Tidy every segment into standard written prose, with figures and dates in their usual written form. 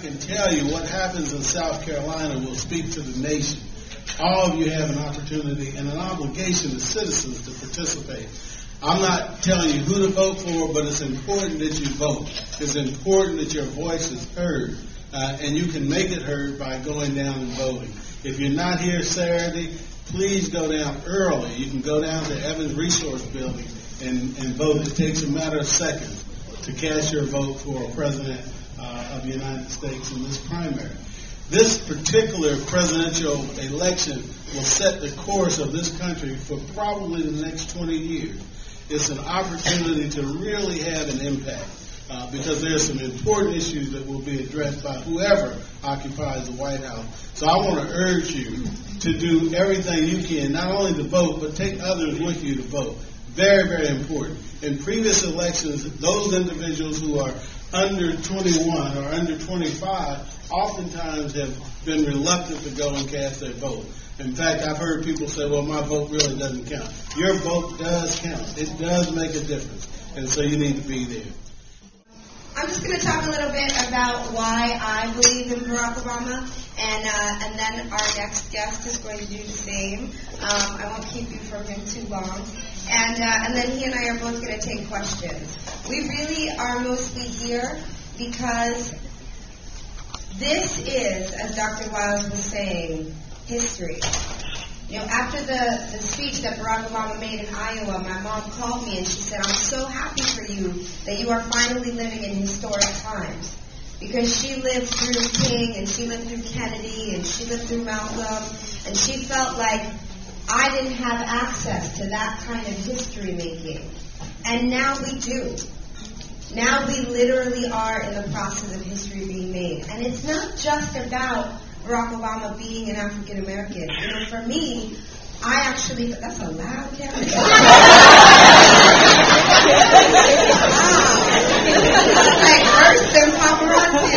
can tell you what happens in South Carolina will speak to the nation. All of you have an opportunity and an obligation as citizens to participate. I'm not telling you who to vote for, but it's important that you vote. It's important that your voice is heard, and you can make it heard by going down and voting. If you're not here Saturday, please go down early. You can go down to Evans Resource Building and vote. It takes a matter of seconds to cast your vote for a president of the United States in this primary. This particular presidential election will set the course of this country for probably the next 20 years. It's an opportunity to really have an impact because there are some important issues that will be addressed by whoever occupies the White House. So I want to urge you to do everything you can, not only to vote, but take others with you to vote. Very, very important. In previous elections, those individuals who are under 21 or under 25 oftentimes have been reluctant to go and cast their vote. In fact, I've heard people say, well, my vote really doesn't count. Your vote does count. It does make a difference. And so you need to be there. I'm just going to talk a little bit about why I believe in Barack Obama, and then our next guest is going to do the same. I won't keep you from him too long. And then he and I are both going to take questions. We really are mostly here because this is, as Dr. Wiles was saying, history. You know, after the speech that Barack Obama made in Iowa, my mom called me and she said, I'm so happy for you that you are finally living in historic times. Because she lived through King and she lived through Kennedy and she lived through Malcolm, and she felt like I didn't have access to that kind of history making. And now we do. Now we literally are in the process of history being made. And it's not just about Barack Obama being an African American. You know, for me, I actually, that's a loud camera. It's like worse than paparazzi.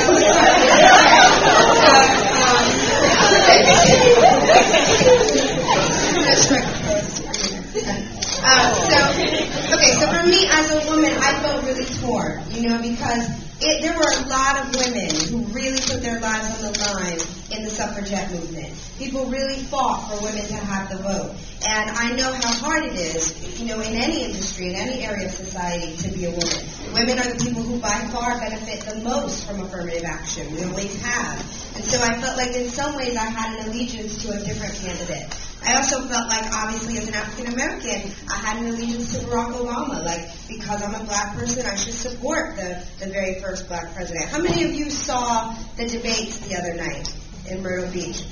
So for me as a woman, I felt really torn, you know, because there were a lot of women who really put their lives on the line in the suffragette movement. People really fought for women to have the vote. And I know how hard it is, you know, in any industry, in any area of society, to be a woman. Women are the people who by far benefit the most from affirmative action. We always have. And so I felt like in some ways I had an allegiance to a different candidate. I also felt like, obviously, as an African American, I had an allegiance to Barack Obama. Like, because I'm a black person, I should support the very first black president. How many of you saw the debates the other night in Myrtle Beach?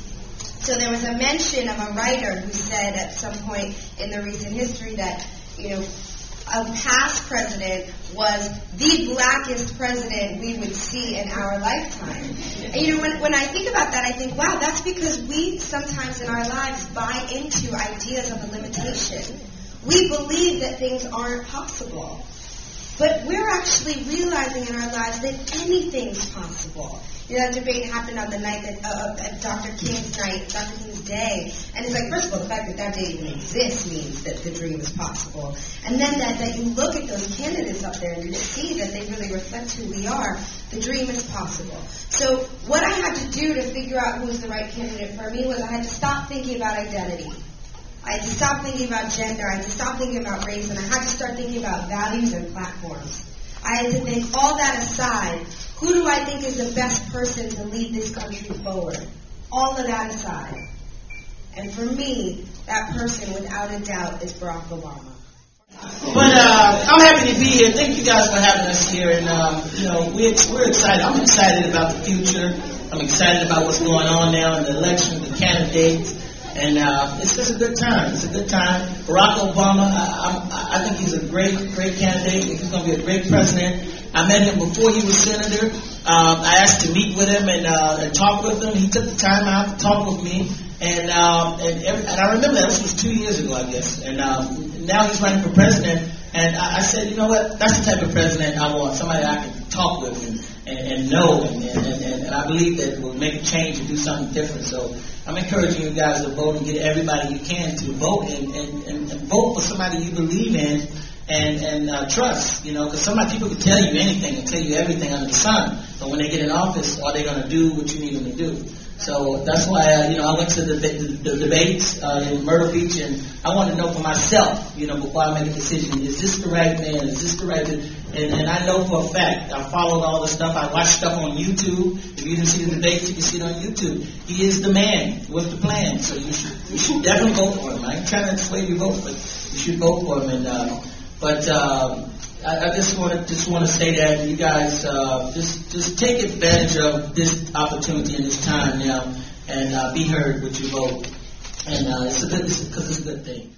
So there was a mention of a writer who said at some point in the recent history that, you know, a past president was the blackest president we would see in our lifetime. And, you know, when I think about that, I think, wow, that's because we sometimes in our lives buy into ideas of a limitation. We believe that things aren't possible. But we're actually realizing in our lives that anything's possible. You know, that debate happened on the night that Dr. King's night, Dr. King's day. And it's like, first of all, the fact that that day even exists means that the dream is possible. And then that you look at those candidates up there and you see that they really reflect who we are. The dream is possible. So what I had to do to figure out who was the right candidate for me was I had to stop thinking about identity. I had to stop thinking about gender. I had to stop thinking about race. And I had to start thinking about values and platforms. I had to think all that aside. Who do I think is the best person to lead this country forward? All of that aside. And for me, that person, without a doubt, is Barack Obama. But I'm happy to be here. Thank you guys for having us here. And, you know, we're excited. I'm excited about the future. I'm excited about what's going on now in the election, the candidates. And it's just a good time. It's a good time. Barack Obama, I think he's a great candidate. He's going to be a great president. I met him before he was senator. I asked to meet with him and talk with him. He took the time out to talk with me. And I remember that. This was 2 years ago, I guess. And now he's running for president. And I said, you know what? That's the type of president I want. Somebody I can talk with and know. And I believe that will make a change and do something different. So I'm encouraging you guys to vote and get everybody you can to vote and vote for somebody you believe in and trust, because somebody people can tell you anything and tell you everything under the sun, but when they get in office, are they going to do what you need them to do? So that's why I went to the debates in Myrtle Beach, and I wanted to know for myself, before I make a decision, is this the right man? Is this the right? And I know for a fact. I followed all the stuff. I watched stuff on YouTube. If you didn't see the debates, you can see it on YouTube. He is the man with the plan. So you should definitely vote for him. I ain't trying to persuade you to vote, but you should vote for him. I just want to say that you guys just take advantage of this opportunity and this time now, and be heard with your vote. And it's a good thing.